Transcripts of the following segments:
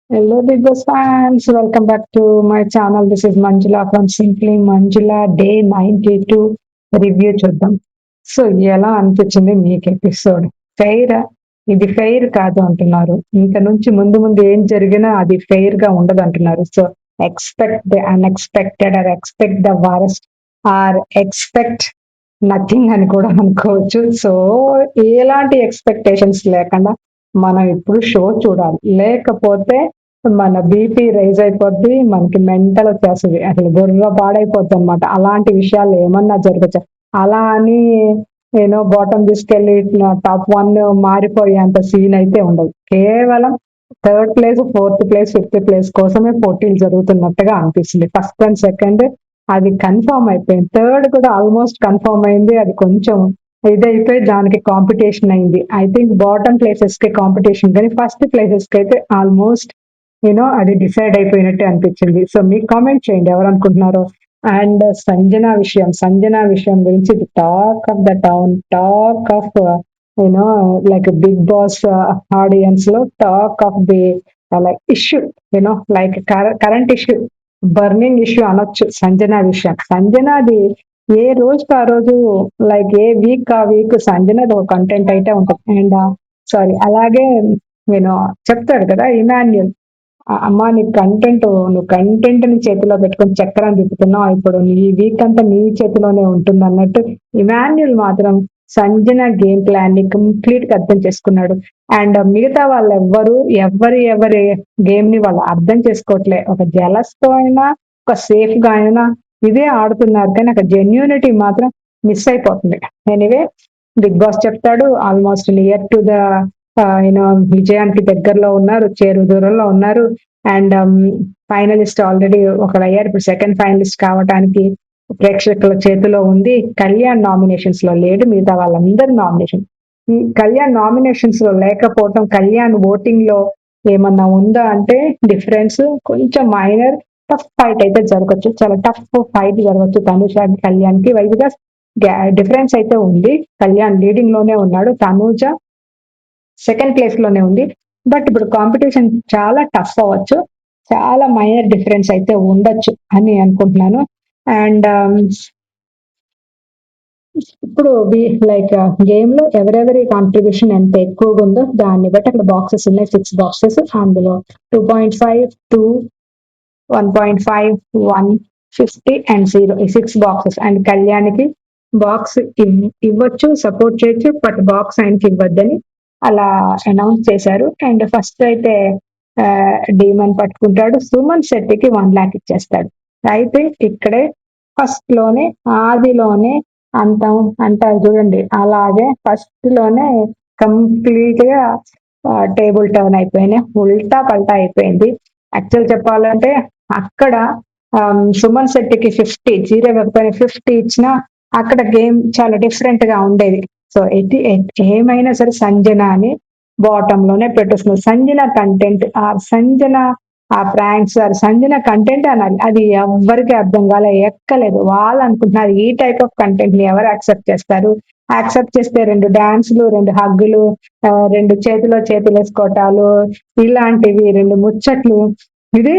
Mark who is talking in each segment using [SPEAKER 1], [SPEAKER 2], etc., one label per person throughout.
[SPEAKER 1] Hello, Big Boss fans. Welcome back to my channel. This is Manjula from Simply Manjula Day 92 review చూద్దాం. So ఎలా అనిపించింది మీకు episode? Fair ఇది fair కాదు అంటున్నారు. ఇంక నుంచి ముందు ముందు ఏం జరిగినా అది ఫెయిర్ గా ఉండదు అంటున్నారు. So expect the unexpected or expect the worst or expect nothing అని కూడా అనుకోవచ్చు. సో ఎలాంటి ఎక్స్పెక్టేషన్స్ లేకుండా మనం ఇప్పుడు షో చూడాలి. లేకపోతే మన బీపీ రైజ్ అయిపోద్ది. మనకి మెంటల్ వచ్చేస్తది. అసలు బుర్ర పాడైపోద్ది అనమాట. అలాంటి విషయాలు ఏమన్నా జరగచ్చు. అలా అని బాటమ్ తీసుకెళ్ళి టాప్ 1 మారిపోయేంత సీన్ అయితే ఉండదు. కేవలం third place, fourth place, fifth place కోసమే పోటీలు జరుగుతున్నట్టుగా అనిపిస్తుంది. ఫస్ట్ అండ్ సెకండ్ అది కన్ఫర్మ్ అయిపోయింది. థర్డ్ కూడా ఆల్మోస్ట్ కన్ఫర్మ్ అయింది. అది కొంచెం ఇదైపోయి దానికి కాంపిటీషన్ అయింది. ఐ థింక్ బాటమ్ ప్లేసెస్ కి కాంపిటీషన్ కానీ ఫస్ట్ ప్లేసెస్ కి అయితే ఆల్మోస్ట్ అది డిసైడ్ అయిపోయినట్టే అనిపించింది. సో మీకు కామెంట్ చేయండి ఎవరు అనుకుంటున్నారో. అండ్ సంజన విషయం గురించి talk of the town, talk of you know like Bigg Boss audience లో talk of the like issue, like current issue, burning issue అనొచ్చు సంజన విషయం. సంజనాది ఏ రోజుకి ఆ రోజు, లైక్ ఏ వీక్ ఆ వీక్ సంజనది ఒక కంటెంట్ అయితే ఉంటుంది. అండ్ సారీ, అలాగే నేను చెప్తాడు కదా ఇమాన్యుల్, అమ్మా నీ కంటెంట్, నువ్వు కంటెంట్ ని చేతిలో పెట్టుకొని చక్రం తిప్పుతున్నావు, ఇప్పుడు నీ వీక్ అంతా నీ చేతిలోనే ఉంటుంది అన్నట్టు ఇమాన్యుల్ మాత్రం సంజన గేమ్ ప్లాన్ ని కంప్లీట్ గా అర్థం చేసుకున్నాడు. అండ్ మిగతా వాళ్ళు ఎవరి గేమ్ ని వాళ్ళు అర్థం చేసుకోవట్లే. ఒక జలస్ తో అయినా, ఒక సేఫ్ గా అయినా ఇదే ఆడుతున్నారు, కానీ ఒక జెన్యూనిటీ మాత్రం మిస్ అయిపోతుంది. ఎనీవే, బిగ్ బాస్ చెప్తాడు almost near to the you know విజయానికి దగ్గరలో ఉన్నారు, చేరు దూరంలో ఉన్నారు. అండ్ ఫైనలిస్ట్ ఆల్రెడీ ఒకరు అయ్యారు. ఇప్పుడు సెకండ్ ఫైనలిస్ట్ కావడానికి ప్రేక్షకుల చేతిలో ఉంది. కళ్యాణ్ నామినేషన్స్ లో లేడు, మిగతా వాళ్ళందరూ నామినేషన్. ఈ కళ్యాణ్ నామినేషన్స్ లో లేకపోవటం, కళ్యాణ్ ఓటింగ్ లో ఏమన్నా ఉందా అంటే డిఫరెన్స్ కొంచెం మైనర్. టఫ్ ఫైట్ అయితే జరగచ్చు, చాలా టఫ్ ఫైట్ జరగచ్చు తనుజ కళ్యాణ్ కి. వై బికాస్ డిఫరెన్స్ అయితే ఉంది. కళ్యాణ్ లీడింగ్ లోనే ఉన్నాడు, తనూజ సెకండ్ ప్లేస్ లోనే ఉంది. బట్ ఇప్పుడు కాంపిటీషన్ చాలా టఫ్ అవ్వచ్చు, చాలా మైనర్ డిఫరెన్స్ అయితే ఉండొచ్చు అని అనుకుంటున్నాను. అండ్ ఇప్పుడు లైక్ గేమ్ లో ఎవరెవరి కాంట్రిబ్యూషన్ ఎంత ఎక్కువగా ఉందో దాన్ని బట్టి అక్కడ బాక్సెస్ ఉన్నాయి, 6 బాక్సెస్. అందులో 2.5, 2, 1.5, 1, 50 అండ్ 0, ఈ 6 బాక్సెస్. అండ్ కళ్యాణ్కి బాక్స్ ఇవ్వచ్చు, సపోర్ట్ చేయొచ్చు, బట్ బాక్స్ ఆయనకి ఇవ్వద్దని అలా అనౌన్స్ చేశారు. అండ్ ఫస్ట్ అయితే డీమన్ పట్టుకుంటాడు, సుమన్ శెట్టికి 1 lakh ఇచ్చేస్తాడు. అయితే ఇక్కడే ఫస్ట్ లోనే, ఆదిలోనే అంటాం అంటారు చూడండి, అలాగే ఫస్ట్ లోనే కంప్లీట్ గా టేబుల్ టర్న్ అయిపోయినాయి, ఉల్టా పల్టా అయిపోయింది. యాక్చువల్ చెప్పాలంటే అక్కడ సుమన్ శెట్టికి 50, జీరో ఇవ్వకపోయినా 50 ఇచ్చినా అక్కడ గేమ్ చాలా డిఫరెంట్ గా ఉండేది. సో ఏమైనా సరే సంజన అని బాటమ్ లోనే పెట్టేస్తున్నారు. సంజన కంటెంట్ ఆ సంజన, ఆ ప్రాంక్స్ ఆర్ సంజన కంటెంట్ అనాలి, అది ఎవ్వరికి అర్థం కాలే, ఎక్కలేదు. వాళ్ళు అనుకుంటున్నారు ఈ టైప్ ఆఫ్ కంటెంట్ ని ఎవరు యాక్సెప్ట్ చేస్తారు. యాక్సెప్ట్ చేస్తే 2 డాన్సులు, 2 హగ్గులు, 2 చేతిలో చేతులు వేసుకోవటాలు, ఇలాంటివి 2 ముచ్చట్లు, ఇది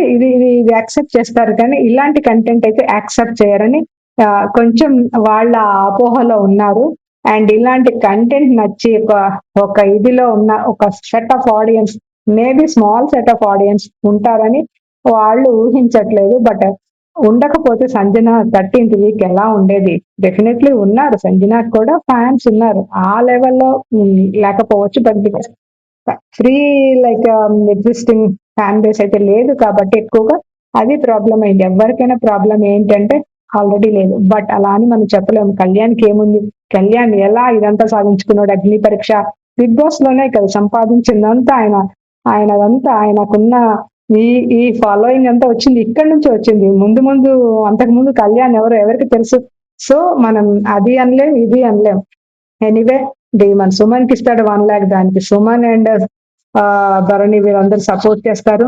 [SPEAKER 1] యాక్సెప్ట్ చేస్తారు. కానీ ఇలాంటి కంటెంట్ అయితే యాక్సెప్ట్ చేయరని ఆ, కొంచెం వాళ్ళ అపోహలో ఉన్నారు. అండ్ ఇలాంటి కంటెంట్ నచ్చి ఒక ఇదిలో ఉన్న ఒక set of audience, maybe small set of audience ఉంటారని వాళ్ళు ఊహించట్లేదు. బట్ ఉండకపోతే సంజన 13th వీక్ ఎలా ఉండేది? డెఫినెట్లీ ఉన్నారు, సంజనాకి కూడా ఫ్యాన్స్ ఉన్నారు. ఆ లెవెల్లో లేకపోవచ్చు, but because free like existing fan base అయితే లేదు కాబట్టి ఎక్కువగా అది ప్రాబ్లం అయింది. ఎవరికైనా ప్రాబ్లం ఏంటంటే ఆల్రెడీ లేదు. బట్ అలా అని మనం చెప్పలేము. కళ్యాణ్కి ఏముంది? కళ్యాణ్ ఎలా ఇదంతా సాధించుకున్నాడు? అగ్ని పరీక్ష, బిగ్ బాస్ లోనే కదా సంపాదించిందంతా ఆయనదంతా ఆయనకున్న ఈ ఈ ఫాలోయింగ్ అంతా వచ్చింది ఇక్కడి నుంచి వచ్చింది. ముందు ముందు అంతకు ముందు కళ్యాణ్ ఎవరికి తెలుసు? సో మనం అది అనలేం, ఇది అనలేం. ఎనీవే, మన సుమన్ కి ఇస్తాడు 1 lakh, దానికి సుమన్ అండ్ భరణి వీళ్ళందరూ సపోర్ట్ చేస్తారు.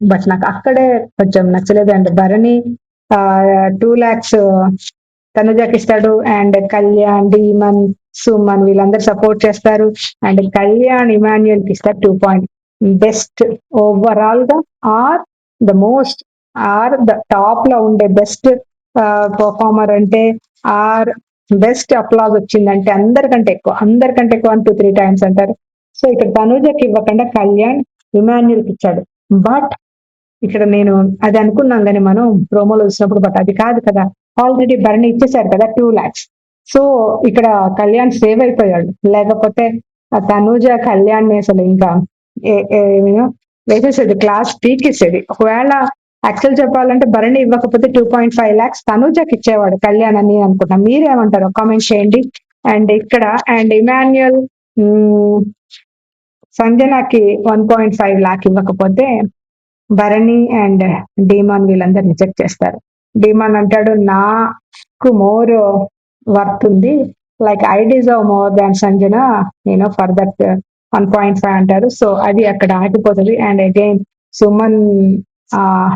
[SPEAKER 1] బట్ నాకు అక్కడే కొంచెం నచ్చలేదు. అండ్ భరణి 2 lakhs తనుజకి ఇస్తాడు. అండ్ కళ్యాణ్, డీమన్, సుమన్ వీళ్ళందరూ సపోర్ట్ చేస్తారు. అండ్ కళ్యాణ్ ఇమాన్యుయల్ కి ఇస్తారు 2. బెస్ట్ ఓవరాల్ గా or the most or the top లో ఉండే బెస్ట్ పర్ఫార్మర్ అంటే ఆర్ బెస్ట్ అప్లాజ్ వచ్చిందంటే అందరికంటే ఎక్కువ 1 2 3 టైమ్స్ అంటారు. సో ఇక్కడ తనూజకి ఇవ్వకుండా కళ్యాణ్ ఇమాన్యుల్కి ఇచ్చాడు. బట్ ఇక్కడ నేను అది అనుకున్నాం కానీ మనం ప్రోమోలో చూసినప్పుడు, బట్ అది కాదు కదా, ఆల్రెడీ భరణి ఇచ్చేసారు కదా 2 lakhs. సో ఇక్కడ కళ్యాణ్ సేవ్ అయిపోయాడు. లేకపోతే ఆ తనూజ కళ్యాణ్ అసలు ఇంకా వేసేసేది, క్లాస్ పీకేసేది. ఒకవేళ యాక్చువల్ చెప్పాలంటే భరణి ఇవ్వకపోతే 2.5 lakhs తనూజకి ఇచ్చేవాడు కళ్యాణ్ అని అనుకుంటా. మీరేమంటారో కామెంట్ చేయండి. అండ్ ఇక్కడ అండ్ ఇమాన్యుయల్ సంజనాకి 1.5 lakh ఇవ్వకపోతే భరణి అండ్ డీమాన్ వీళ్ళందరూ రిజెక్ట్ చేస్తారు. డీమాన్ అంటాడు నాకు మోర్ వర్త్ ఉంది, like I deserve more than Sanjana for that 1.5 అంటారు. సో అది అక్కడ ఆగిపోతుంది. And again Suman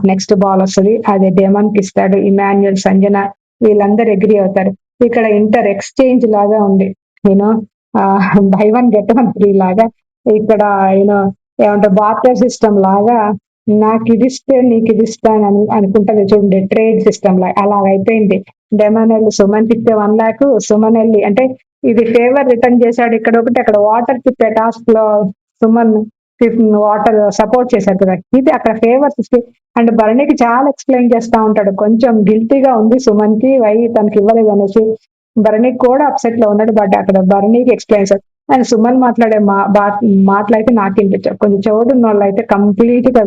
[SPEAKER 1] next ball వస్తుంది, అది డేమన్ కి ఇస్తాడు. ఇమాన్యుయల్ సంజన వీళ్ళందరూ అగ్రి అవుతారు. ఇక్కడ ఇంటర్ ఎక్స్చేంజ్ లాగా ఉంది, యూనో బై 1 get 1 free లాగా. ఇక్కడ ఏమంటారు బార్టర్ సిస్టమ్ లాగా, నాకు ఇది ఇస్తే నీకు ఇది ఇస్తాను అని అనుకుంటుంది చూడండి, ట్రేడ్ సిస్టమ్ లాగా అలాగ అయిపోయింది. డెమన్ వెళ్ళి సుమన్ ఇస్తే 1 lakh, సుమన్ వెళ్ళి అంటే ఇది ఫేవర్ రిటర్న్ చేశాడు. ఇక్కడ ఒకటి అక్కడ వాటర్ తిప్పే టాస్క్ లో సుమన్ వాటర్ సపోర్ట్ చేశారు కదా, ఇది అక్కడ ఫేవర్స్ ఇస్తే. అండ్ భరణికి చాలా ఎక్స్ప్లెయిన్ చేస్తా ఉంటాడు, కొంచెం గిల్టీగా ఉంది సుమన్ కి వై తనకి ఇవ్వలేదు అనేసి. భరణికి కూడా అప్సెట్ లో ఉన్నాడు, బట్ అక్కడ భరణికి ఎక్స్ప్లెయిన్ చేశారు. అండ్ సుమన్ మాట్లాడే మాటలైతే నాకు వినిపించారు. కొంచెం చెవుడున్న వాళ్ళు అయితే కంప్లీట్ గా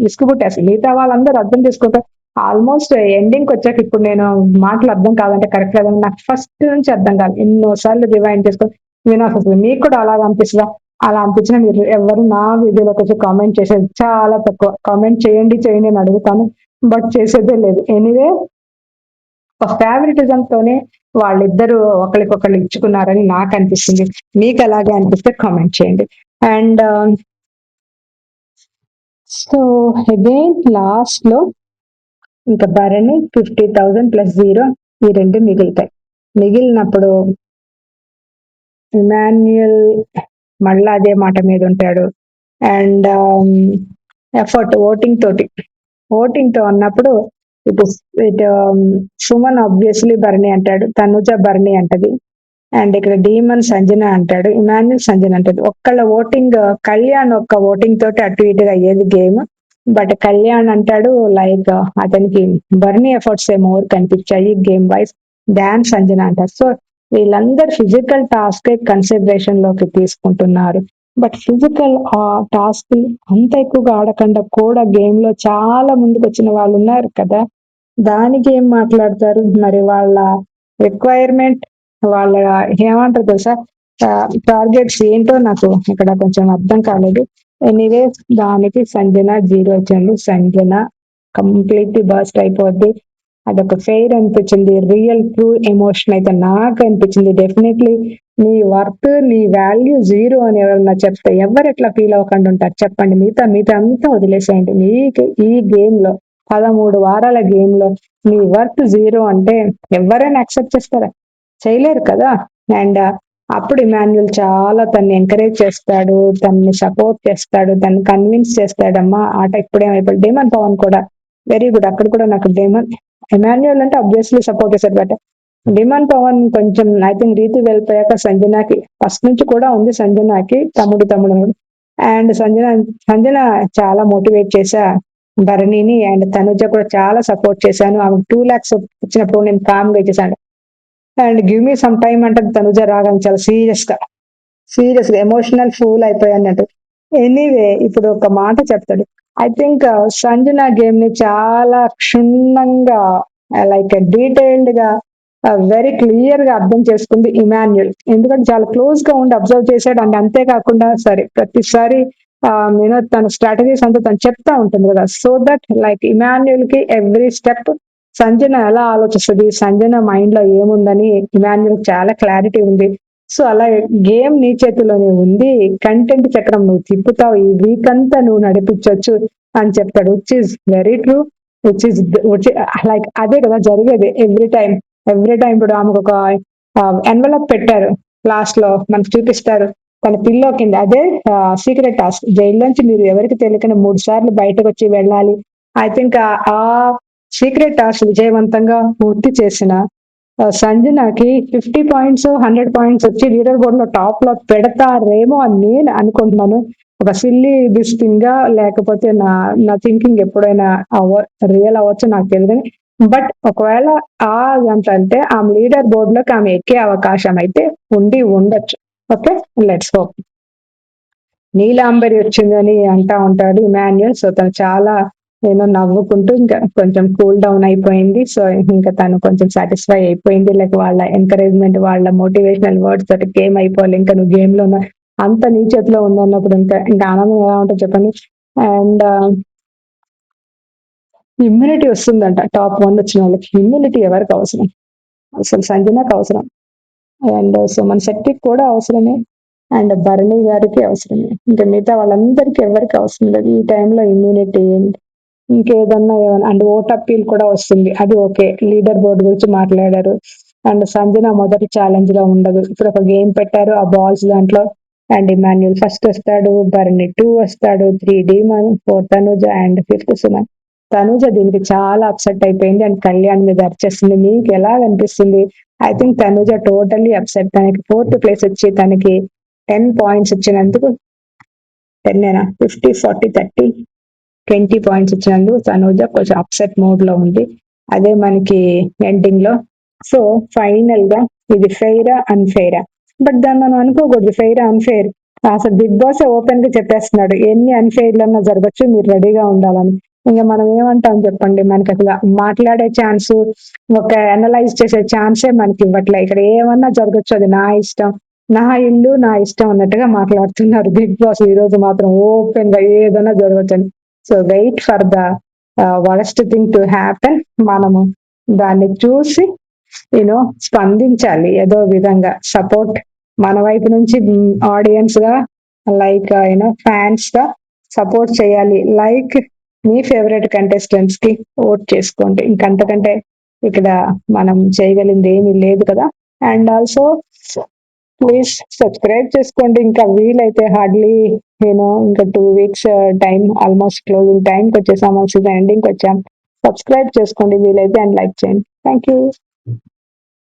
[SPEAKER 1] విసుగుపుట్టేస్తారు. మిగతా వాళ్ళందరూ అర్థం చేసుకుంటారు. ఆల్మోస్ట్ ఎండింగ్ వచ్చాక ఇప్పుడు నేను మాటలు అర్థం కాదంటే కరెక్ట్ లేదని నాకు ఫస్ట్ నుంచి అర్థం కాదు. ఎన్నోసార్లు రివైండ్ చేసుకొని వినాల్సి మీకు కూడా అలాగ అనిపిస్తుందా? అలా అనిపించిన మీరు ఎవరు నా వీడియోలోకి వచ్చి కామెంట్ చేసేది చాలా తక్కువ. కామెంట్ చేయండి అని అడుగుతాను, బట్ చేసేదే లేదు. ఎనీవే ఫేవరెటిజం తోనే వాళ్ళిద్దరూ ఒకరికొకరు ఇచ్చుకున్నారని నాకు అనిపిస్తుంది. మీకు అలాగే అనిపిస్తే కామెంట్ చేయండి. అండ్ సో అగైన్ లాస్ట్ లో ఇంకా భరణి 50,000 ప్లస్ 0 ఈ రెండు మిగులుతాయి. మిగిలినప్పుడు ఇమాన్యుయల్ మళ్ళా అదే మాట మీద ఉంటాడు. అండ్ ఎఫర్ట్ ఓటింగ్ తో అన్నప్పుడు ఇటు సుమన్ ఆబ్వియస్లీ భరణి అంటాడు, తనుజ భరణి అంటది. అండ్ ఇక్కడ డీమన్ సంజన అంటాడు, ఇమాన్యుల్ సంజన అంటది. ఒక్కళ్ళ ఓటింగ్ కళ్యాణ్ ఒక్క ఓటింగ్ తోటి అటు ఇటుగా అయ్యేది గేమ్. బట్ కళ్యాణ్ అంటాడు లైక్ అతనికి భరణి ఎఫర్ట్స్ మోర్ కనిపించాయి గేమ్ వైజ్ దాన్ సంజన అంటారు. సో వీళ్ళందరూ ఫిజికల్ టాస్క్ కన్సిడరేషన్ లోకి తీసుకుంటున్నారు. బట్ ఫిజికల్ టాస్క్ అంత ఎక్కువగా ఆడకుండా కూడా గేమ్ లో చాలా ముందుకు వచ్చిన వాళ్ళు ఉన్నారు కదా, దానికి ఏం మాట్లాడతారు మరి? వాళ్ళ రిక్వైర్మెంట్, వాళ్ళ ఏమంటారు తెలుసా, టార్గెట్స్ ఏంటో నాకు ఇక్కడ కొంచెం అర్థం కాలేదు. ఎనీవే దానికి సంజన 0 వచ్చింది. సంజన కంప్లీట్ బస్ట్ అయిపోద్ది. అదొక ఫెయిర్ అనిపించింది. రియల్ ట్రూ ఎమోషన్ అయితే నాకు అనిపించింది. డెఫినెట్లీ నీ వర్త్ నీ వాల్యూ 0 అని ఎవరన్నా చెప్తే ఎవరు ఎట్లా ఫీల్ అవ్వకుండా ఉంటారు చెప్పండి? మిగతా అంతా వదిలేసేయండి. మీకు ఈ గేమ్ లో 13 వారాల గేమ్ లో నీ వర్త్ 0 అంటే ఎవరైనా యాక్సెప్ట్ చేస్తారా? చేయలేరు కదా. అండ్ అప్పుడు ఇమాన్యుల్ చాలా తన్ని ఎంకరేజ్ చేస్తాడు, తన్ని సపోర్ట్ చేస్తాడు, తన్ని కన్విన్స్ చేస్తాడమ్మా ఆట ఇప్పుడేమైపోయింది. డేమన్ పవన్ కూడా వెరీ గుడ్. అక్కడ కూడా నాకు ఇమాన్యుల్ అంటే అబ్వియస్లీ సపోర్ట్ చేశాడు, బట్ డిమాండ్ పవన్ కొంచెం ఐ థింక్ రీతి వెళ్ళిపోయాక సంజనాకి ఫస్ట్ నుంచి కూడా ఉంది, సంజనాకి తమ్ముడు. అండ్ సంజన చాలా మోటివేట్ చేశా భరణిని. అండ్ తనుజ కూడా చాలా సపోర్ట్ చేశాను. ఆమె 2 lakhs వచ్చినప్పుడు నేను కామ్ గా ఇచ్చేసాను. And give me some time అంటే తనుజ రాగానే చాలా సీరియస్ గా ఎమోషనల్ ఫూల్ అయిపోయాన్నట్టు. ఎనీవే ఇప్పుడు ఒక మాట చెప్తాడు. ఐ థింక్ సంజన గేమ్ ని చాలా క్షుణ్ణంగా లైక్ డీటెయిల్డ్ గా వెరీ క్లియర్ గా అర్థం చేసుకుంది ఇమాన్యుల్. ఎందుకంటే చాలా క్లోజ్ గా ఉండి అబ్జర్వ్ చేశాడు. అండ్ అంతేకాకుండా సరే ప్రతిసారి తన స్ట్రాటజీస్ అంతా తను చెప్తా ఉంటుంది కదా, సో దట్ లైక్ ఇమాన్యుల్ కి ఎవ్రీ స్టెప్ సంజన ఎలా ఆలోచిస్తుంది, సంజన మైండ్ లో ఏముందని ఇమాన్యుల్ చాలా క్లారిటీ ఉంది. సో అలా గేమ్ నీ చేతిలోనే ఉంది, కంటెంట్ చక్రం నువ్వు తిప్పుతావు, ఈ వీక్ అంతా నువ్వు నడిపించవచ్చు అని చెప్తాడు. Which is very true. Like అదే కదా జరిగేది ఎవ్రీ టైం. ఇప్పుడు ఆమెకు ఒక ఎన్వలప్ పెట్టారు, లాస్ట్ లో మనకు చూపిస్తారు. తన పిల్లో కింద అదే సీక్రెట్ టాస్క్. జైల్లోంచి మీరు ఎవరికి తెలియకుండా 3 సార్లు బయటకొచ్చి వెళ్ళాలి. ఐ థింక్ ఆ సీక్రెట్ టాస్క్ విజయవంతంగా పూర్తి చేసిన సంజనకి 50 పాయింట్స్, 100 పాయింట్స్ వచ్చి లీడర్ బోర్డ్ లో టాప్ లో పెడతారేమో అని నేను అనుకుంటున్నాను. ఒక సిల్లీ దిస్ థింగా లేకపోతే నా థింకింగ్ ఎప్పుడైనా రియల్ అవ్వచ్చు నాకు తెలియదు. బట్ ఒకవేళ అంటే ఆమె లీడర్ బోర్డ్ లోకి ఆమె ఎక్కే అవకాశం అయితే ఉండి ఉండొచ్చు. Okay, let's hope. నీలాంబరి వచ్చిందని అంటా ఉంటాడు ఇమాన్యుయల్. సో తను చాలా నవ్వుకుంటూ ఇంకా కొంచెం కూల్ డౌన్ అయిపోయింది. సో ఇంకా తను కొంచెం సాటిస్ఫై అయిపోయింది. లైక్ వాళ్ళ ఎంకరేజ్మెంట్, వాళ్ళ మోటివేషనల్ వర్డ్స్ తోటి గేమ్ అయిపోవాలి, ఇంకా నువ్వు గేమ్ లో అంత నీ చేతిలో ఉందన్నప్పుడు ఇంకా ఆనందం ఎలా ఉంటుంది చెప్పండి. అండ్ ఇమ్యూనిటీ వస్తుందంట టాప్ 1 వచ్చిన వాళ్ళకి. ఇమ్యూనిటీ ఎవరికి అవసరం? అసలు సంజనకు అవసరం, అండ్ సుమన్ శెట్టికి కూడా అవసరమే, అండ్ భరణి గారికి అవసరమే. ఇంకా మిగతా వాళ్ళందరికీ ఎవరికి అవసరం లేదు ఈ టైంలో ఇమ్యూనిటీ. ఇంకేదన్నా ఏమన్నా అండ్ ఓట్ అప్పీల్ కూడా వస్తుంది, అది ఓకే. లీడర్ బోర్డు గురించి మాట్లాడారు. అండ్ సంజన మొదటి ఛాలెంజ్ గా ఉండదు. ఇప్పుడు ఒక గేమ్ పెట్టారు ఆ బాల్స్ దాంట్లో. అండ్ ఇమాన్యుల్ ఫస్ట్ వస్తాడు, భరణి 2 వస్తాడు, 3 demon, 4 Tanuja and 5th Suman. Tanuja దీనికి చాలా అప్సెట్ అయిపోయింది అండ్ కళ్యాణ్ మీద అరిచేస్తుంది. మీకు ఎలా అనిపిస్తుంది? I think Tanuja totally upset. తనకి 4th ప్లేస్ వచ్చి తనకి 10 పాయింట్స్ ఇచ్చినందుకు 10 50 40 30 20 పాయింట్స్ ఇచ్చినందుకు తనుజ కొంచెం అప్సెట్ మోడ్ లో ఉంది. అదే మనకి ఎండింగ్ లో. సో ఫైనల్ గా ఇది ఫెయిరా అన్ఫెయిరా? బట్ దాన్ని మనం అనుకోకూడదు ఫెయిరా అన్ఫెయిర్. అసలు బిగ్ బాస్ ఓపెన్ గా చెప్పేస్తున్నాడు ఎన్ని అన్ఫెయిర్లన్నా జరగచ్చు, మీరు రెడీగా ఉండాలని. ఇంకా మనం ఏమంటాం చెప్పండి? మనకి అసలు మాట్లాడే ఛాన్స్, ఒక అనలైజ్ చేసే ఛాన్సే మనకి ఇవ్వట్లే. ఇక్కడ ఏమన్నా జరగచ్చు, అది నా ఇష్టం, నా ఇల్లు నా ఇష్టం అన్నట్టుగా మాట్లాడుతున్నారు బిగ్ బాస్. ఈ రోజు మాత్రం ఓపెన్ గా ఏదైనా జరగచ్చని. So wait for the worst thing to happen. మనము దాన్ని చూసి స్పందించాలి ఏదో విధంగా. సపోర్ట్ మన వైపు నుంచి ఆడియన్స్ గా, లైక్ ఫ్యాన్స్ గా సపోర్ట్ చేయాలి. లైక్ మీ ఫేవరెట్ కంటెస్టెంట్స్ కి ఓట్ చేసుకోండి. ఇంకంతకంటే ఇక్కడ మనం చేయగలిగింది ఏమీ లేదు కదా. అండ్ ఆల్సో ప్లీజ్ సబ్స్క్రైబ్ చేసుకోండి. ఇంకా వీలైతే హార్డ్లీ ఇంకా 2 weeks టైం, ఆల్మోస్ట్ క్లోజింగ్ టైంకి వచ్చేసాం, సీజన్ ఎండింగ్కి వచ్చాం. సబ్స్క్రైబ్ చేసుకోండి వీలైతే అండ్ లైక్ చేయండి. Thank you.